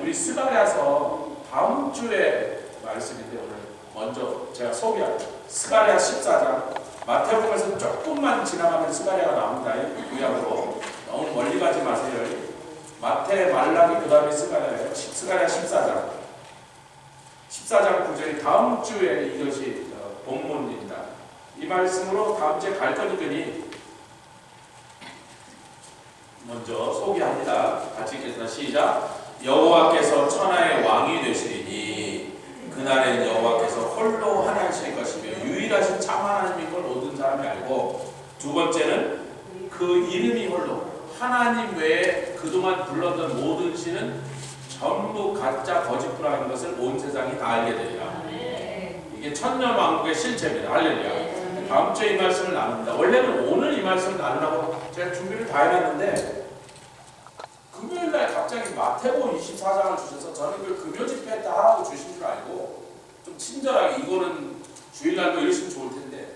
우리 스가랴서 다음 주에 말씀인데 오늘 먼저 제가 소개할 스가랴 14장 마태복음에서 조금만 지나가면 스가랴가 나옵니다. 구약으로 너무 멀리 가지 마세요. 마태, 말라기 그 다음에 스가랴예요. 스가랴 14장 9절이 다음 주에 이것이 본문입니다. 이 말씀으로 다음 주에 갈 거니까니 먼저 소개합니다. 같이 읽겠습니다. 시작. 여호와께서 천하의 왕이 되시리니 그날엔 여호와께서 홀로 하나이실 것이며 유일하신 참 하나님인 걸 모든 사람이 알고, 두 번째는 그 이름이 홀로 하나님 외에 그동안 불렀던 모든 신은 전부 가짜 거짓부라는 것을 온 세상이 다 알게 되리라. 이게 천년왕국의 실체입니다. 할렐루야. 다음 주에 이 말씀을 나눕니다. 원래는 오늘 이 말씀을 나누려고 제가 준비를 다 해놨는데 금요일날 갑자기 마태복음 24장을 주셔서 저는 그 금요 집회 때 하라고 주신 줄 알고 좀 친절하게 이거는 주일날도 이러시면 좋을 텐데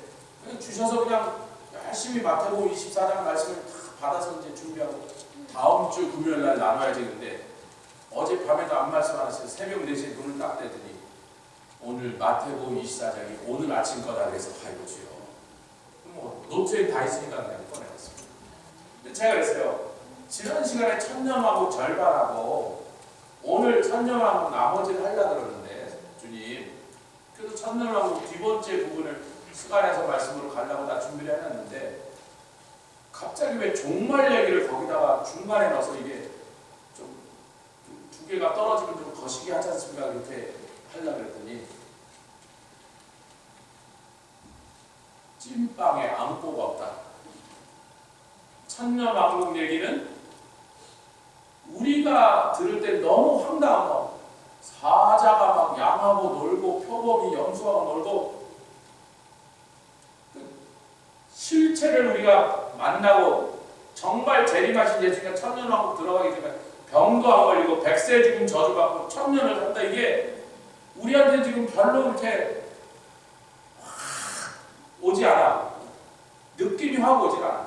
그냥 주셔서 그냥 열심히 마태복음 24장 말씀을 다 받아서 이제 준비하고 다음 주 금요일날 나눠야 되는데 어젯밤에도 안 말씀 안 하셨어요. 새벽 4시에 눈을 딱 떼더니 오늘 마태복음 24장이 오늘 아침 거다 그래서 아이고 주요. 뭐 노트에 다 있으니까 그냥 꺼내봤습니다. 근데 제가 그랬어요. 지난 시간에 천년왕국 절반하고 오늘 천년왕국 나머지를 하려고 그러는데 주님 그래서 천년왕국 뒤번째 부분을 스가랴서 말씀으로 가려고 다 준비를 해놨는데 갑자기 왜 종말 얘기를 거기다가 중간에 넣어서 이게 좀 두 개가 떨어지면 좀 거시기 하지 않습니까? 이렇게 하려고 그랬더니 찐빵에 아무것도 없다. 천년왕국 얘기는 우리가 들을 때 너무 황당한 거. 사자가 막 양하고 놀고 표범이 염소하고 놀고 실체를 우리가 만나고 정말 재림하신 예수가 천년왕국 들어가기 전에 병도 안 걸리고 백세 죽음 저주받고 천년을 산다. 이게 우리한테 지금 별로 이렇게 오지 않아. 느낌이 확 오지 않아.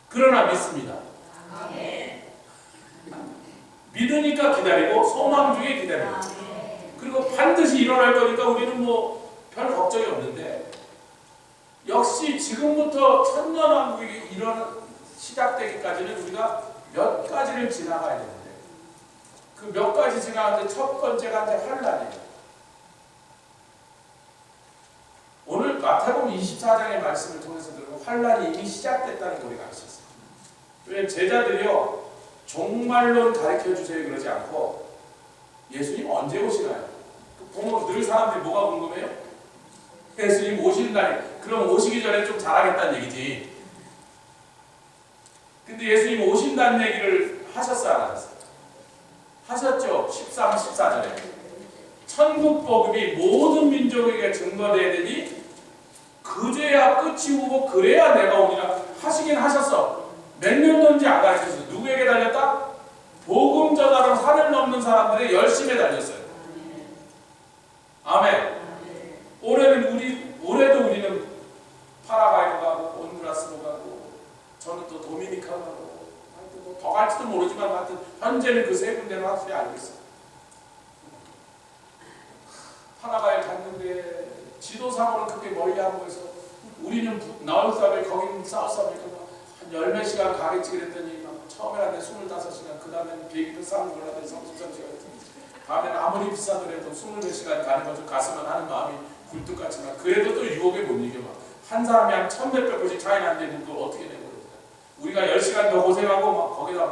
그러나 믿습니다. 믿으니까 기다리고 소망 중에 기다리고 그리고 반드시 일어날 거니까 우리는 뭐 별 걱정이 없는데 역시 지금부터 천년왕국이 시작되기까지는 우리가 몇 가지를 지나가야 되는데 그 몇 가지 지나가는데 첫 번째가 이제 환란이에요. 오늘 마태복음 24장의 말씀을 통해서 들으면 환란이 이미 시작됐다는 걸 우리가 알 수 있어요. 왜냐하면 제자들이요 종말론 가르쳐주세요 그러지 않고 예수님 언제 오시나요? 보면 늘 사람들이 뭐가 궁금해요? 예수님 오신다니. 그럼 오시기 전에 좀 잘하겠다는 얘기지. 근데 예수님 오신다는 얘기를 하셨어요 안 하셨어요? 하셨죠. 13, 14절에 천국 복음이 모든 민족에게 증거되어야 되니 그제야 끝이 오고 그래야 내가 오리라 하시긴 하셨어. 몇 년 전인지 안 가르쳤어요. 누구에게 달렸다? 복음 전하러 산을 넘는 사람들의 열심에 달렸어요. 아멘. 올해도 우리는 파라과이로 가고 온두라스로 가고 저는 또 도미니카로 가고 하여튼 뭐 더 갈지도 모르지만 하여튼 현재는 그 세 군데는 확실히 알고 있어요. 파라과이 갔는데 지도상으로는 그렇게 멀리하고 해서 우리는 나우스 아메리카 거기는 사우스 아메리카 한 열 몇 시간 가겠지 그랬더니 막 처음에 한 25시간 그 다음에는 비행기표 싸는 걸로 하더니 33시간 다음에는 아무리 비싸더라도 20몇 시간 가는 거 좀 갔으면 하는 마음이 굴뚝 같지만 그래도 또 유혹에 못 이겨. 막 한 사람이 한 1,100배 꼴씩 차이 나는데 그걸 어떻게 내고 우리가 10시간 더 고생하고 막 거기다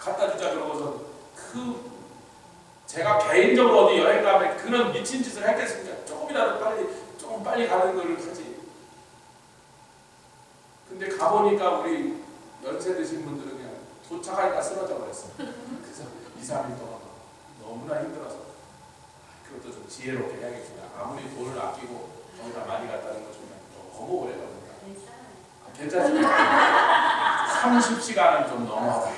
갖다 주자 그러고서 제가 개인적으로 어디 여행 가면 그런 미친 짓을 했겠습니까? 조금 빨리 가는 걸 하지. 근데 가보니까 우리 연세 드신 분들은 그냥 도착하니까 쓰러져 버렸어요. 그래서 2, 3일 동안 너무나 힘들어서 그것도 좀 지혜롭게 해야겠구나. 아무리 돈을 아끼고 거기다 많이 갔다는 거 좀 너무 오래 걸린다. 괜찮습니다. 30시간은 좀 너무하다.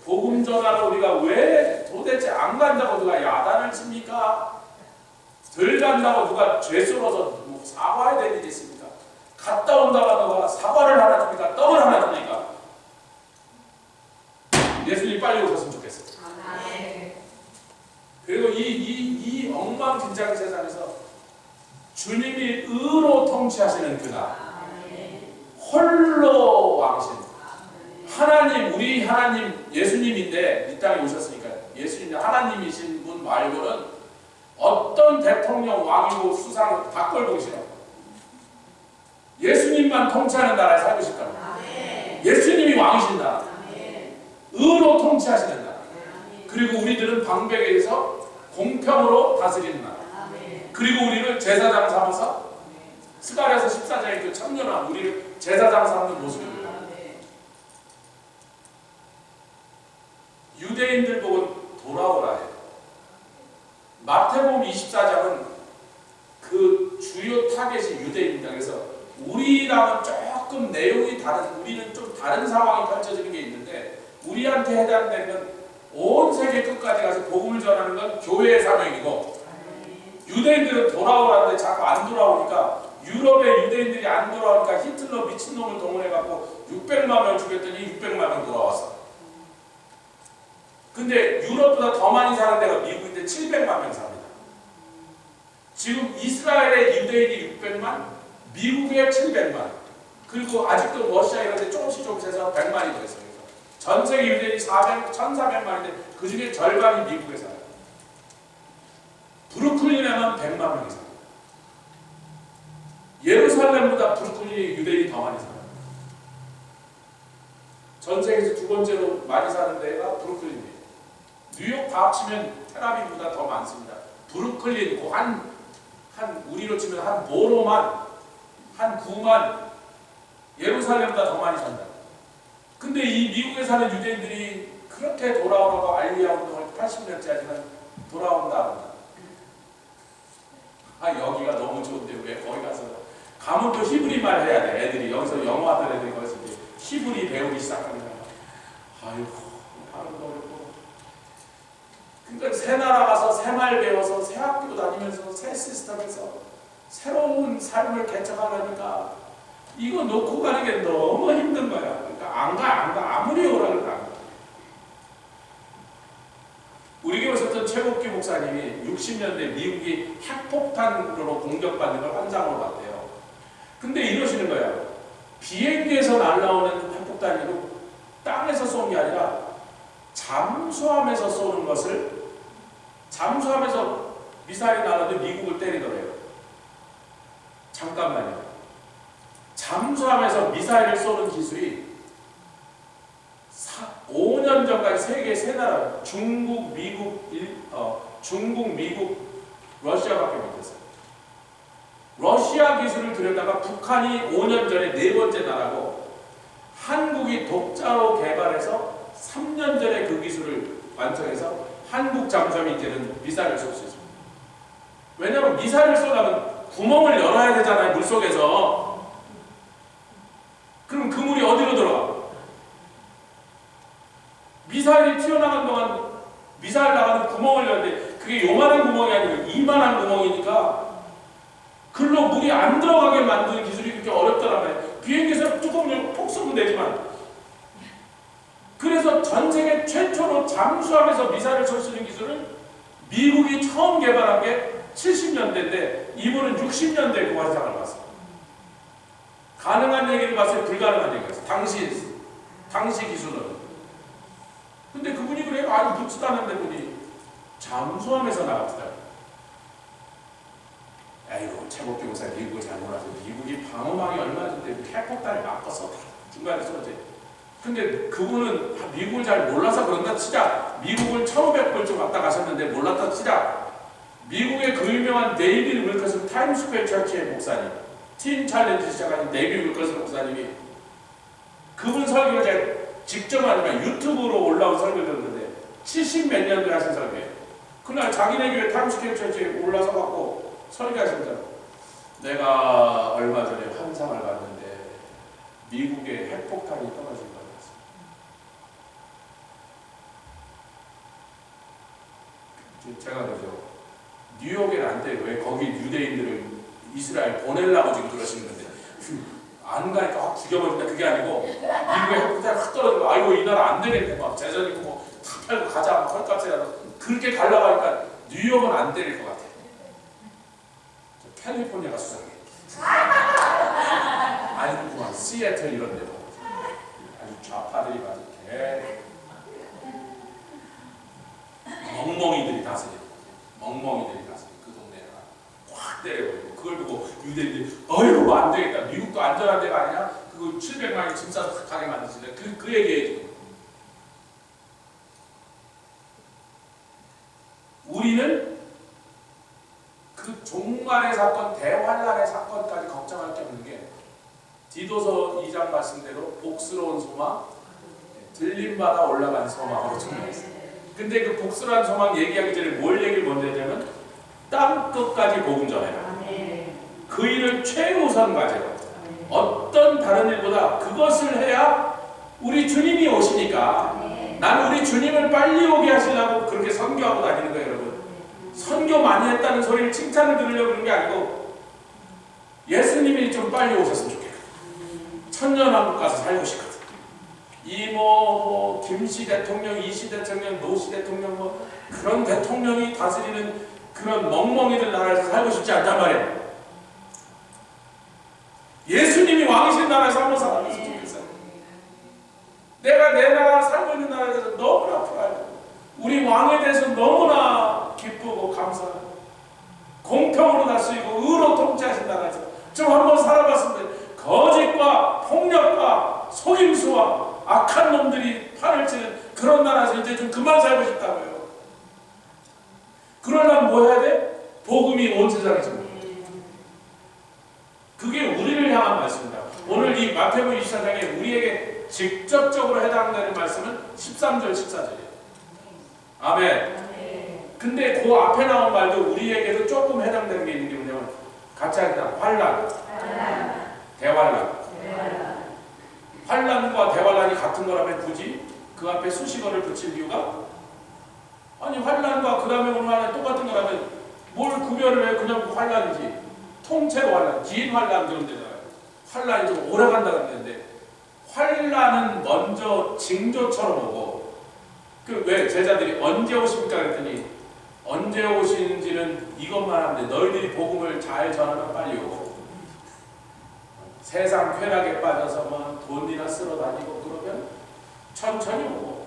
복음 전하러 우리가 왜 도대체 안 간다고 누가 야단을 칩니까? 덜 간다고 누가 죄스러워서 뭐 사과해야 될 일이 있습니까? 갔다 온다고 누가 사과를 하나 줍니까? 떡을 하나 줍니까? 예수님 빨리 오셨으면 좋겠어요. 그리고 이 엉망진창 세상에서 주님이 의로 통치하시는 그날, 홀로 왕신, 하나님, 우리 하나님 예수님인데 이 땅에 오셨으니까 예수님 하나님이신 분 말고는 어떤 대통령, 왕이고 수상 다 꼴보기 싫어. 예수님만 통치하는 나라에 살고 싶다. 예수님이 왕이신 나라, 의로 통치하시는 나라. 그리고 우리들은 방백에서 공평으로 다스리는 나라. 그리고 우리를 제사장 삼아서 스가랴서 14장에 그 청년아 우리를 제사장 삼는 모습입니다. 유대인들 보고 돌아오라 해요. 마태복음 24장은 그 주요 타겟이 유대인입니다. 그래서 우리랑은 조금 내용이 다른, 우리는 좀 다른 상황이 펼쳐지는 게 있는데 우리한테 해당되는 온 세계 끝까지 가서 복음을 전하는 건 교회의 사명이고, 유대인들은 돌아오라는데 자꾸 안 돌아오니까, 유럽의 유대인들이 안 돌아오니까 히틀러 미친놈을 동원해갖고 600만 명 죽였더니 600만 명 돌아왔어. 근데 유럽보다 더 많이 사는 데가 미국인데 700만 명 삽니다. 지금 이스라엘의 유대인이 600만, 미국의 700만, 그리고 아직도 러시아 이런 데 조금씩 해서 100만이 더 있어요. 전 세계 유대인이 1400만인데 그 중에 절반이 미국에 살아요. 브루클린에만 100만 명이 살아요. 예루살렘보다 브루클린에 유대인이 더 많이 살아요. 전 세계에서 두 번째로 많이 사는 데가 브루클린이에요. 뉴욕 다 합치면 테라비보다 더 많습니다. 브루클린, 우리로 치면 한 보로만, 한 구만, 예루살렘보다 더 많이 산다. 근데 이 미국에 사는 유대인들이 그렇게 돌아오라고 알리야 운동을 80년째 하지만 돌아온다 한다. 여기가 너무 좋은데 왜 거기 가서 가면 또 히브리 말 해야 돼. 애들이 여기서 영어 하던 애들이 거기서 이제 히브리 배우기 시작하는 거야. 아이고 발음도 어렵고. 그러니까 새 나라 가서 새 말 배워서 새 학교 다니면서 새 시스템에서 새로운 삶을 개척하려니까 이거 놓고 가는 게 너무 힘든 거야. 그러니까 안 가. 아무리 오라 그래도 안 가. 우리 교회 오셨던 최국기 목사님이 60년대 미국이 핵폭탄으로 공격받는 걸 환상으로 봤대요. 근데 이러시는 거예요. 비행기에서 날아오는 핵폭탄이고 땅에서 쏘는 게 아니라 잠수함에서 쏘는 것을, 잠수함에서 미사일이 날아도 미국을 때리더래요. 잠깐만요. 잠수함에서 미사일을 쏘는 기술이 5년 전까지 세계 세 나라, 중국, 미국, 러시아밖에 못했어요. 러시아 기술을 들여다가 북한이 5년 전에 네 번째 나라고, 한국이 독자로 개발해서 3년 전에 그 기술을 완성해서 한국 잠수함이 이제는 미사일을 쏠 수 있습니다. 왜냐하면 미사일을 쏘려면 구멍을 열어야 되잖아요, 물속에서. 그럼 그 물이 어디로 들어가? 미사일이 튀어나가는 동안 미사일 나가는 구멍을 열는데 그게 요만한 구멍이 아니고 이만한 구멍이니까 글로 물이 안 들어가게 만드는 기술이 그렇게 어렵더란 말이에요. 비행기에서 뚜껑 열고 폭 쏘면 되지만. 그래서 전 세계 최초로 잠수함에서 미사일을 쏠 수 있는 기술을 미국이 처음 개발한 게 70년대인데 이분은 60년대에 그 환상을 봤어요. 가능한 얘기를 봤어요? 불가능한 얘기를 봤어요. 당시 기술은. 근데 그분이 그래요? 아니 묻지도 않았는데 분이 잠수함에서 나갔더라. 아이고 최고기 목사 미국을 잘 몰라서 미국이 방어망이 얼마 전에 핵폭탄을 막아서 중간에 쏘지. 근데 그분은 미국을 잘 몰라서 그런다 치자. 미국을 1500번쯤 왔다 가셨는데 몰랐다 치자. 미국의 그 유명한 데이비드 윌커슨 타임스퀘어 처치의 목사님, 팀 챌린지 시작하신 데이비드 윌커슨 목사님이 그분 설교를 제가 직접 아니면 유튜브로 올라온 설교를 들었는데 70 몇 년도에 하신 설교예요. 그날 자기네 교회 타임스퀘어 처치에 올라서 갖고 설교하신다. 내가 얼마 전에 환상을 봤는데 미국에 핵폭탄이 떨어진 것 같았어. 제가 그러죠. 뉴욕에 안 돼요. 왜 거기 유대인들을 이스라엘 보내려고 지금 그러시는 건데 안 가니까 확 죽여버린다. 그게 아니고 미국에 핵폭탄이 확 떨어지고 아이고 이 나라 안 되겠네. 막 재산 있고 뭐 다 팔고 가자. 막 헐값이라도 그렇게 가려고 하니까 뉴욕은 안 때릴 것 같아. 캘리포니아가 수상해. 아니구만 시애틀 이런 데도 아주 좌파들이 아주 멍멍이들이 다스려. 멍멍이들이 다스려. 그 동네가 확 때려버리고 그걸 보고 유대인들이 어휴 안 되겠다. 미국도 안전한 데가 아니냐? 그거 700만이 짐 싸서 가게 만드시네. 그 얘기예요 지금. 우리는 그 종말의 사건, 대환란의 사건까지 걱정할 게 없는 게 디도서 2장 말씀대로 복스러운 소망, 들림마다 올라가는 소망으로 정리했어요. 근데 그 복스러운 소망 얘기하기 전에 뭘 얘기를 먼저 했냐면 땅 끝까지 복음 전해라. 그 일을 최우선 과제로 어떤 다른 일보다 그것을 해야 우리 주님이 오시니까 나는 우리 주님을 빨리 오게 하시려고 그렇게 선교하고 다니는 거예요. 여러분 선교 많이 했다는 소리를 칭찬을 들으려고 그런 게 아니고 예수님이 좀 빨리 오셨으면 좋겠거든. 천년왕국 가서 살고 싶거든. 김씨 대통령, 이씨 대통령, 노씨 대통령 뭐 그런 대통령이 다스리는 그런 멍멍이들 나라에서 살고 싶지 않단 말이에요. 예수님이 왕이신 나라에서 한번 살았으면 좋겠어요. 내가 내 나라 살고 있는 나라에 대해서 너무나 프라이드, 우리 왕에 대해서 너무나 기쁘고 감사하고 공평으로 다스리고 의로 통치하신 나라에서 좀 한번 살아봤으면 거짓과 폭력과 속임수와 악한 놈들이 판을 치는 그런 나라에서 이제 좀 그만 살고 싶다고요. 그러려면 뭐 해야 돼? 복음이 온 세상에 좀. 그게 우리를 향한 말씀입니다. 오늘 이 마태복음 24장에 우리에게 직접적으로 해당되는 말씀은 13절, 14절이에요. 아멘. 근데 그 앞에 나온 말도 우리에게도 조금 해당되는 게 있는 게 뭐냐면 같이 하겠다. 환란, 대환란. 환란과 대환란이 같은 거라면 굳이 그 앞에 수식어를 붙일 이유가, 아니 환란과 그 다음에 오는 환란이 똑같은 거라면 뭘 구별을 해. 그냥 환란이지. 통째로 환란, 긴 환란 그런 데잖아요. 환란이 좀 오래 간다 그랬는데 환란은 먼저 징조처럼 오고, 그 왜 제자들이 언제 오십니까 그랬더니 언제 오시는지는 이것만 하면 돼. 너희들이 복음을 잘 전하면 빨리 오고, 세상 쾌락에 빠져서만 돈이나 쓸어 다니고 그러면 천천히 오고.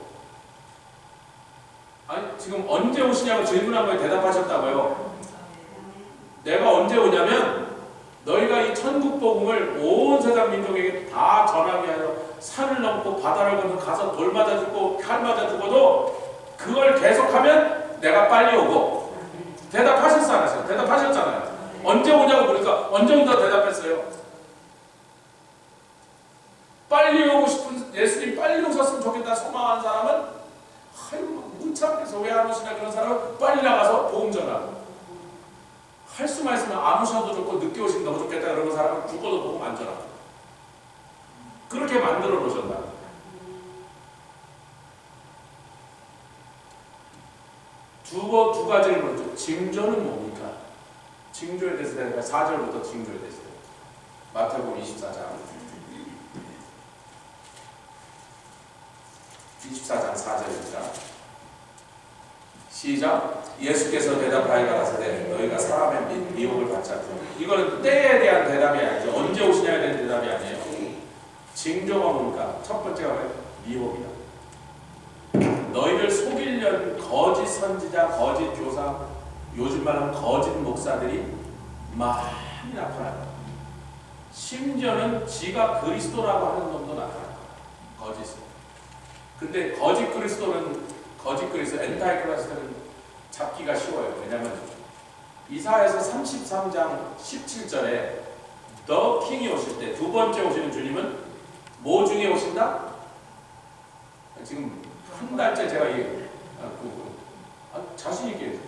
아니 지금 언제 오시냐고 질문한 거에 대답하셨다고요. 내가 언제 오냐면 너희가 이 천국 복음을 온 세상 민족에게 다 전하게 하여 산을 넘고 바다를 건너 가서 돌 맞아 죽고 칼 맞아 죽어도 그걸 계속하면 내가 빨리 오고. 대답하셨어 안 하셨어요? 대답하셨잖아요. 언제 오냐고 그러니까 언제 온다고 대답했어요. 빨리 오고 싶은, 예수님 빨리 오셨으면 좋겠다 소망하는 사람은 아이고 문창에서 왜 안 오시냐 그런 사람은 빨리 나가서 복음 전하고, 할 수만 있으면 안 오셔도 좋고 늦게 오시면 너무 좋겠다 그러는 사람은 죽어도 복음 안 전하고. 그렇게 만들어 놓으셨다. 두 가지를 보죠. 징조는 뭡니까? 징조에 대해서 내가 4절부터 징조에 대해서 마태복음 24장 4절입니다. 시작. 예수께서 대답하여 가라사대 너희가 사람의 미혹을 받지 않도록. 이거는 때에 대한 대답이 아니죠. 언제 오시냐에 대한 대답이 아니에요. 징조가 뭡니까? 첫 번째가 미혹이다. 너희를 속이려는 거짓 선지자, 거짓 교사, 요즘 말하면 거짓 목사들이 많이 나타나요. 심지어는 지가 그리스도라고 하는 놈도 나타나요. 거짓은. 근데 거짓 그리스도, 엔타이 크리스토는 잡기가 쉬워요. 왜냐하면 이사야서 33장 17절에 더 킹이 오실 때 두 번째 오시는 주님은 뭐 중에 오신다? 지금 한 달째 제가 자신 있게 해요.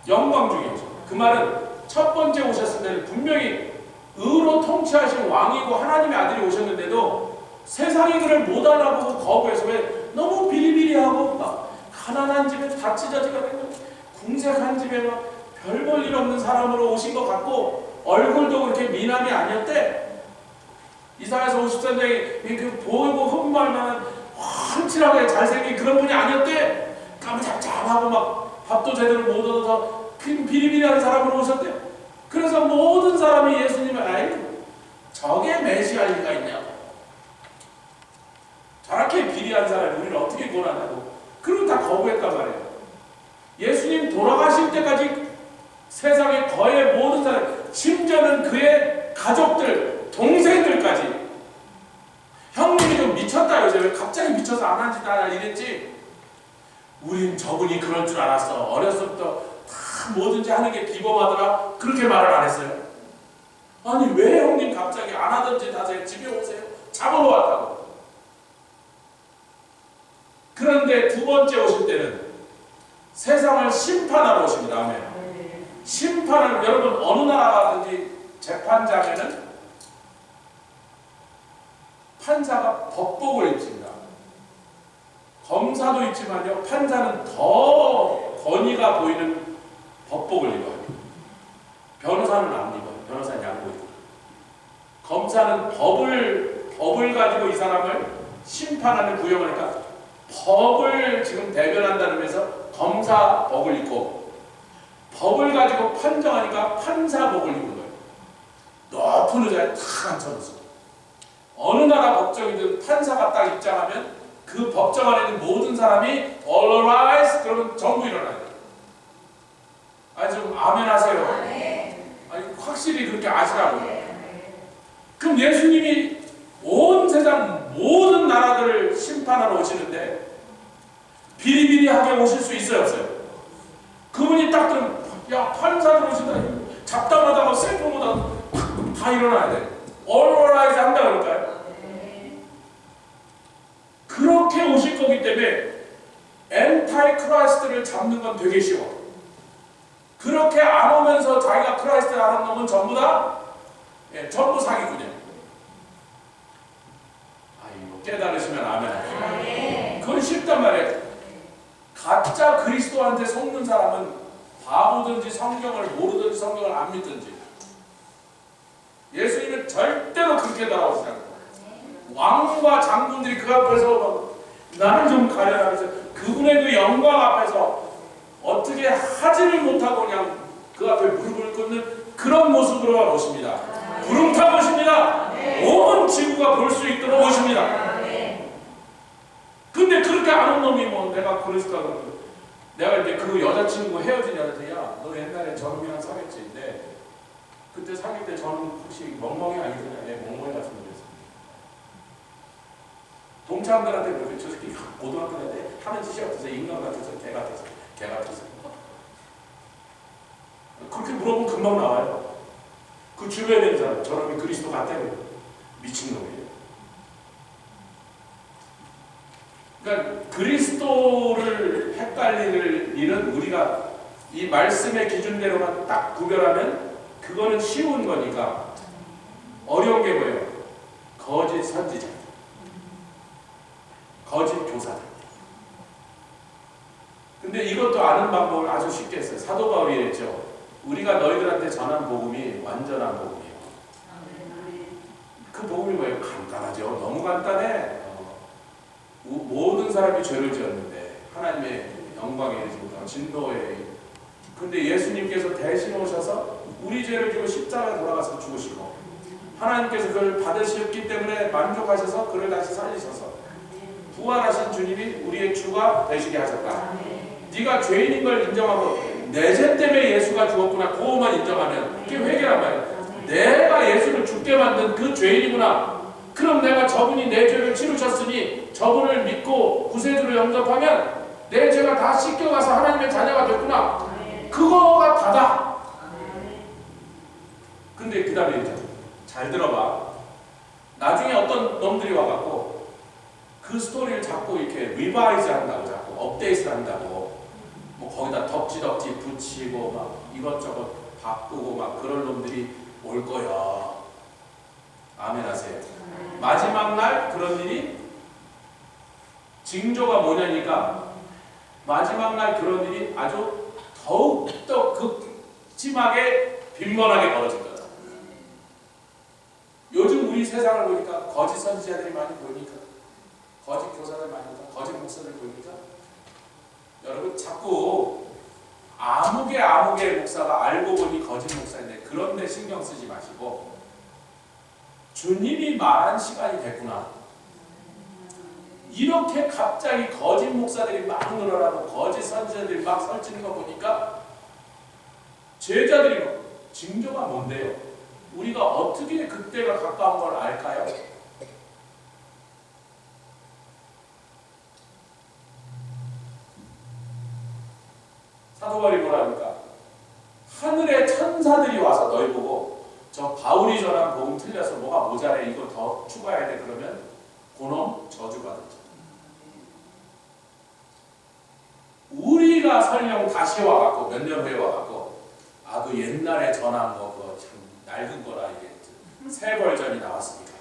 영광 중에 오신다. 그 말은 첫 번째 오셨을 때는 분명히 의로 통치하신 왕이고 하나님의 아들이 오셨는데도 세상이 그를 못 알아보고 거부해서, 왜 너무 비리비리하고 막 가난한 집에 다 찢어지가 되고 궁색한 집에 막 별 볼 일 없는 사람으로 오신 것 같고 얼굴도 그렇게 미남이 아니었대. 이사야서 53장에 그 보이고 흠말만한 훤칠하게 잘생긴 그런 분이 아니었대. 까무잡잡하고 막 밥도 제대로 못 얻어서 비리비리한 사람으로 오셨대요. 그래서 모든 사람이 예수님을 아이고 저게 메시아일 리가 있냐고, 저렇게 비리한 사람이 우리를 어떻게 구원하냐고, 그러고 다 거부했단 말이에요. 예수님 돌아가실 때까지 세상의 거의 모든 사람, 심지어는 그의 가족들, 동생들까지, 형님이 좀 미쳤다 요새 왜 갑자기 미쳐서 안 한지다 이랬지, 우린 저분이 그럴 줄 알았어, 어렸을 때부터 다 뭐든지 하는 게 기범하더라, 그렇게 말을 안 했어요. 아니 왜 형님 갑자기 안 하든지 하세요, 집에 오세요, 잡으러 왔다고. 그런데 두 번째 오실 때는 세상을 심판하러 오십니다. 아멘. 심판을, 여러분 어느 나라 가든지 재판장에는 판사가 법복을 입습니다. 검사도 있지만요, 판사는 더 권위가 보이는 법복을 입어요. 변호사는 안 입어요. 변호사는 양복 입어요. 검사는 법을 가지고 이 사람을 심판하는 구형하니까 법을 지금 대변한다는 의미에서 검사복을 입고, 법을 가지고 판정하니까 판사복을 입는 거예요. 높은 의자에 탁 앉혀놓습니다. 어느 나라 법정이든 판사가 딱 입장하면 그 법정 안에 있는 모든 사람이 all rise, 그러면 전부 일어나야 돼요. 아니 좀 아멘 하세요. 아니 확실히 그렇게 아시라고요. 그럼 예수님이 온 세상 모든 나라들을 심판하러 오시는데 비리비리하게 오실 수 있어요, 없어요? 그분이 딱 들으면 야 판사들 오신다, 잡담하다가 셀프보다 다 일어나야 돼. all rise 한다 그럴까요? 그렇게 오실 거기 때문에 엔타이 크라이스트를 잡는 건 되게 쉬워. 그렇게 안 오면서 자기가 크라이스트를 아는 놈은 전부 다 전부 사기꾼이야. 이거 깨달으시면 아멘. 그건 쉽단 말이에요. 가짜 그리스도한테 속는 사람은 바보든지 성경을 모르든지 성경을 안 믿든지 예수님은 절대로 그렇게 돌아오시지 않고, 왕과 장군들이 그 앞에서 막 나는 좀 가려하면서 그분의 그 영광 앞에서 어떻게 하지를 못하고 그냥 그 앞에 무릎을 꿇는 그런 모습으로 오십니다. 구름 타고 오십니다. 온 지구가 볼 수 있도록 오십니다. 근데 그렇게 안 온 놈이 뭐 내가 그리스도가 그러고, 내가 이제 그 여자친구 헤어진 여자한테 야 너 옛날에 저놈이랑 사귀었지? 근데 그때 사귈 때 저는 혹시 멍멍이 아니더냐? 네, 멍멍이 같은 놈이었어. 동창들한테 그렇게 저 새끼 고등학교 때 하는 짓이 어떠세요? 인간 같아서, 개 같아서, 개 같아서. 그렇게 물어보면 금방 나와요. 그 주변에 있는 사람, 저놈이 그리스도 같다고요. 미친놈이에요. 그러니까 그리스도를 헷갈리는 일은 우리가 이 말씀의 기준대로만 딱 구별하면 그거는 쉬운 거니까, 어려운 게 뭐예요? 거짓 선지자, 거짓 교사들. 근데 이것도 아는 방법을 아주 쉽게 했어요. 사도 바울이 이랬죠. 우리가 너희들한테 전한 복음이 완전한 복음이에요. 그 복음이 뭐예요? 간단하죠. 너무 간단해. 모든 사람이 죄를 지었는데 하나님의 영광에 이르시고 진노에, 근데 예수님께서 대신 오셔서 우리 죄를 지고 십자가에 돌아가서 죽으시고 하나님께서 그걸 받으셨기 때문에 만족하셔서 그를 다시 살리셔서 부활하신 주님이 우리의 주가 되시게 하셨다. 네가 죄인인 걸 인정하고 내 죄 때문에 예수가 죽었구나, 그거만 인정하면 그게 회개란 말이야. 내가 예수를 죽게 만든 그 죄인이구나. 그럼 내가 저분이 내 죄를 치르셨으니 저분을 믿고 구세주를 영접하면 내 죄가 다 씻겨가서 하나님의 자녀가 됐구나. 그거가 다다. 근데 그 다음에 잘 들어봐. 나중에 어떤 놈들이 와갖고 그 스토리를 자꾸 이렇게 리바이즈 한다고, 자꾸 업데이트 한다고, 뭐 거기다 덕지 붙이고 막 이것저것 바꾸고 막 그런 놈들이 올 거야. 아멘 하세요. 마지막 날 그런 일이, 징조가 뭐냐니까 마지막 날 그런 일이 아주 더욱더 극심하게 빈번하게 벌어질 거다. 요즘 우리 세상을 보니까 거짓 선지자들이 많이 보이니까, 거짓 교사들 많이 보니까, 거짓 목사들 보이니까, 여러분 자꾸 아무개 목사가 알고 보니 거짓 목사인데 그런데 신경 쓰지 마시고, 주님이 말한 시간이 됐구나. 이렇게 갑자기 거짓 목사들이 막 늘어나고 거짓 선지자들이 막 설치는 거 보니까 제자들이 징조가 뭔데요? 우리가 어떻게 그때가 가까운 걸 알까요? 사도 바울이 뭐랍니까? 하늘의 천사들이 와서 너희 보고 저 바울이 전한 복음 틀려서 뭐가 모자래, 이거 더 추가해야 돼, 그러면 그놈 저주받았죠. 우리가 설령 다시 와갖고 몇 년 후에 와갖고 그 옛날에 전한 거 그거 참 낡은 거라, 이게 새 버전이 나왔으니까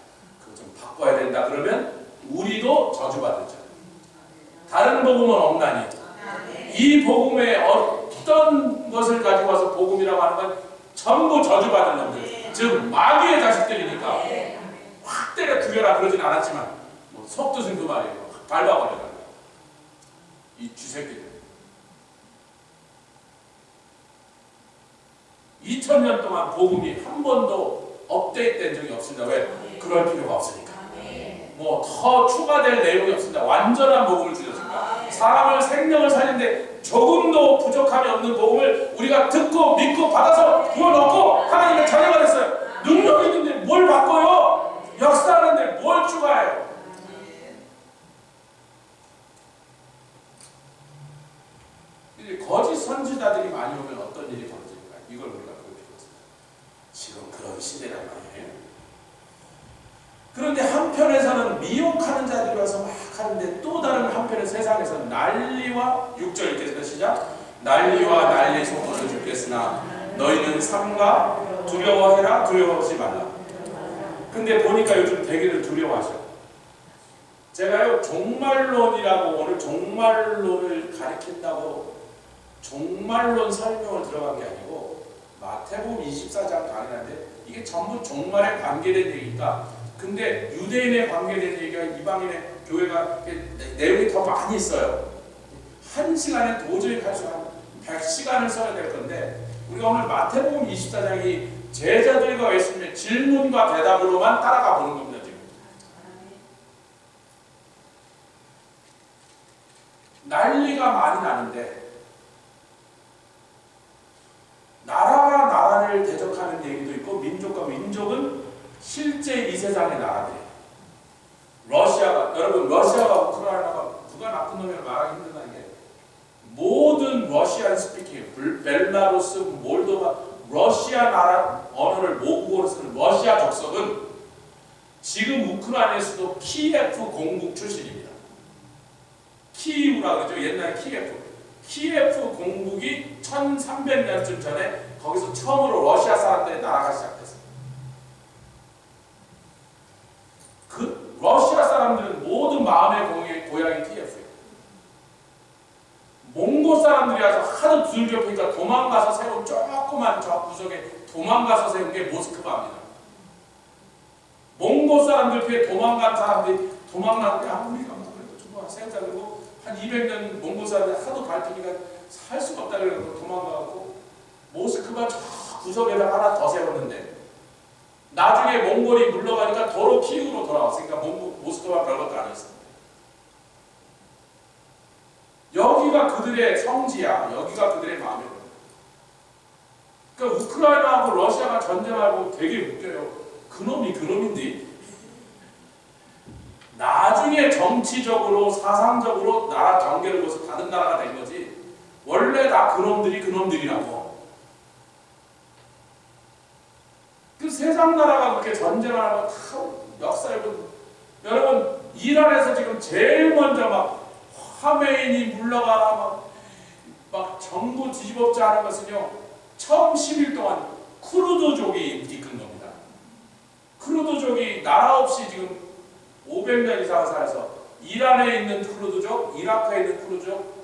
그거 좀 바꿔야 된다 그러면 우리도 저주받았죠. 다른 복음은 없나니 이 복음에 어떤 것을 가지고 와서 복음이라고 하는 건 전부 저주받은 놈들, 즉 마귀의 자식들이니까 확 때려 죽여라 그러진 않았지만 속 뜻은 그 말이에요. 밟아버려라, 이 쥐새끼들. 2000년 동안 복음이 한 번도 업데이트된 적이 없습니다. 왜? 그럴 필요가 없으니까. 뭐 더 추가될 내용이 없습니다. 완전한 복음을 주셨습니다. 사람을 생명을 살리는데 조금도 부족함이 없는 복음을 우리가 듣고 믿고 받아서 부어넣고 하나님의 자녀가 됐어요. 능력이 있는데 뭘 바꿔요? 역사하는데 뭘 추가해요? 거짓 선지자들이 많이 오면 어떤 일이 벌어집니까? 이걸 우리가 볼 필요가 있습니다. 지금 그런 시대란 말이에요. 그런데 한편에서는 미혹하는 자들이 와서 막 하는데, 또 다른 한편의 세상에서 난리와 6절 읽겠습니다. 시작. 난리와 난리 속으로 죽겠으나 너희는 삼가 두려워해라. 두려워하지 말라. 근데 보니까 요즘 되게들 두려워하셔. 제가요 종말론이라고, 오늘 종말론을 가르친다고 종말론 설명을 들어간 게 아니고 마태복음 24장 강의하는데 이게 전부 종말에 관계된 얘기니까, 근데 유대인에 관계된 얘기가 이방인의 교회가 내용이 더 많이 있어요. 한 시간에 도저히 갈 수 한 100시간을 써야 될 건데, 우리가 오늘 마태복음 24장이 제자들과 예수님의 질문과 대답으로만 따라가 보는 겁니다. 지금 난리가 많이 나는데, 나라가 나라를 대적하는 얘기도 있고, 민족과 민족은 실제 이 세상의 나라들이에요. 러시아가, 여러분 러시아가 우크라이나가 누가 나쁜 놈이라 말하기 힘들다는 게, 모든 러시안 스피킹, 벨라루스, 몰도바, 러시아 나라 언어를 모국어로 쓰는 러시아 족속은 지금 우크라이나의 수도 키예프 공국 출신입니다. 키이우라 그러죠. 옛날에 키예프 공국이 1300년쯤 전에 거기서 처음으로 러시아 사람들의 나라가 시작됐어요. 그 러시아 사람들은 모두 마음의 고향이 키예프예요. 몽고 사람들이 와서 하도 두들겨보니까 도망가서 세운 조그만 저 구석에 도망가서 세운 게 모스크바입니다. 몽고 사람들 뒤에 도망간 사람들이 도망났는데, 우리가 그래도 좀 세우자 그러고 한 200년 몽고 사람들이 하도 갈등이가 살 수가 없다 그래서 도망가고 모스크바 저 구석에다 하나 더 세웠는데, 나중에 몽골이 물러가니까 도로 키우로 돌아왔으니까 모스크바 별것도 아니었습니다. 여기가 그들의 성지야. 여기가 그들의 마음이에요. 그러니까 우크라이나하고 러시아가 전쟁하고 되게 웃겨요. 그놈이 그놈인데 나중에 정치적으로 사상적으로 나라 경계를 거서 다른 나라가 된 거지, 원래 다 그놈들이 그놈들이라고. 그 세상 나라가 그렇게 전쟁을 하고 다 역사를 본, 여러분 이란에서 지금 제일 먼저 막 하메인이 물러가라 막 정부 뒤집었자 하는 것은요, 처음 10일 동안 쿠르드족이 이끈 겁니다. 쿠르드족이 나라 없이 지금 500년 이상 살아서, 이란에 있는 쿠르드족, 이라크에 있는 쿠르드족,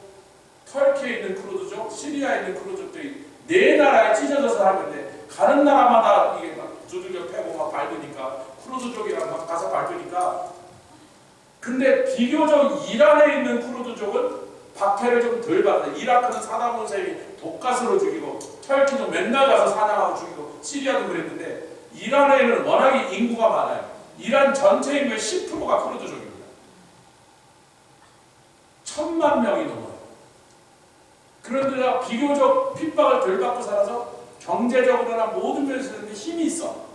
터키에 있는 쿠르드족, 시리아에 있는 쿠르드족들이 네 나라에 찢어져서 살았는데, 가는 나라마다 이게 막 두들겨 패고 막 밟으니까 쿠르드족이랑 막 가서 밟으니까. 근데 비교적 이란에 있는 쿠르드족은 박해를 좀 덜 받아요. 이라크는 사담 후세인이 독가스로 죽이고, 터키도 맨날 가서 사냥하고 죽이고, 시리아도 그랬는데 이란에는 워낙에 인구가 많아요. 이란 전체 인구의 10%가 쿠르드족입니다. 1000만 명이 넘어요. 그런데다 비교적 핍박을 덜 받고 살아서 경제적으로나 모든 면에서 힘이 있어.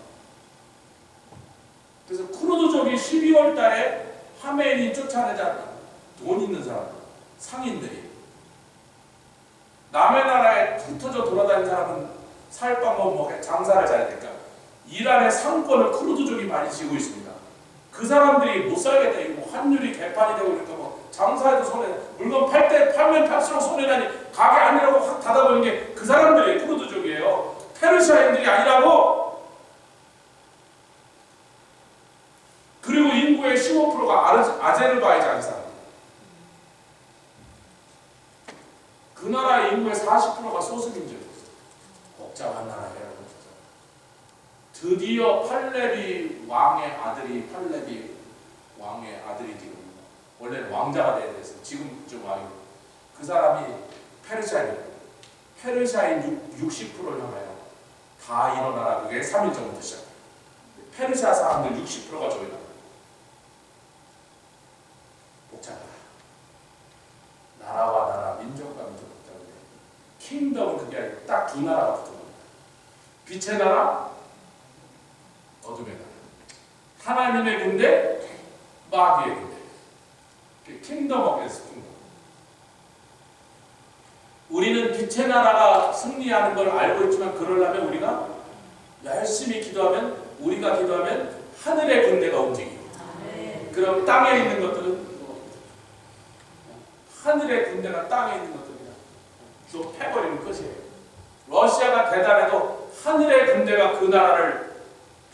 그래서 쿠르드족이 12월 달에 하메니 쫓아내잖아. 돈 있는 사람, 상인들이. 남의 나라에 흩어져 돌아다니는 사람은 살 방법 뭐 장사를 잘해야 되니까 이란의 상권을 쿠르드족이 많이 쥐고 있습니다. 그 사람들이 못 살겠다. 이거 뭐 환율이 개판이 되고 그러니까 뭐 장사해도 손해, 물건 팔면 팔수록 손해나니 가게 아니라고 확 닫아버리는 게 그 사람들이 쿠르드족이에요. 페르시아인들이 아니라고. 그리고 인구의 15%가 아제르바이잔 사람. 그 나라의 인구의 40%가 소수민족. 복잡한 나라예요. 드디어 팔레비 왕의 아들이 지금 원래는 왕자가 돼야 돼서 지금 좀 와요. 그 사람이 페르시아인 60%를 향하여 다 일어나라. 그게 3일 전부터 시작해요. 페르시아 사람들 60%가 조용합니다. 복잡하다. 나라와 나라, 민족과 민족 복잡한데 킹덤은 그게 아니고 딱 두 나라가 붙은 겁니다. 빛의 나라, 어둠의 나라. 하나님의 군대, 마귀의 군대. 킹덤 오브 킹덤. 우리는 빛의 나라가 승리하는 걸 알고 있지만 그러려면 우리가 열심히 기도하면, 우리가 기도하면 하늘의 군대가 움직이고, 그럼 땅에 있는 것들은 하늘의 군대가 땅에 있는 것들이야. 또 패버리면 끝이에요. 러시아가 대단해도 하늘의 군대가 그 나라를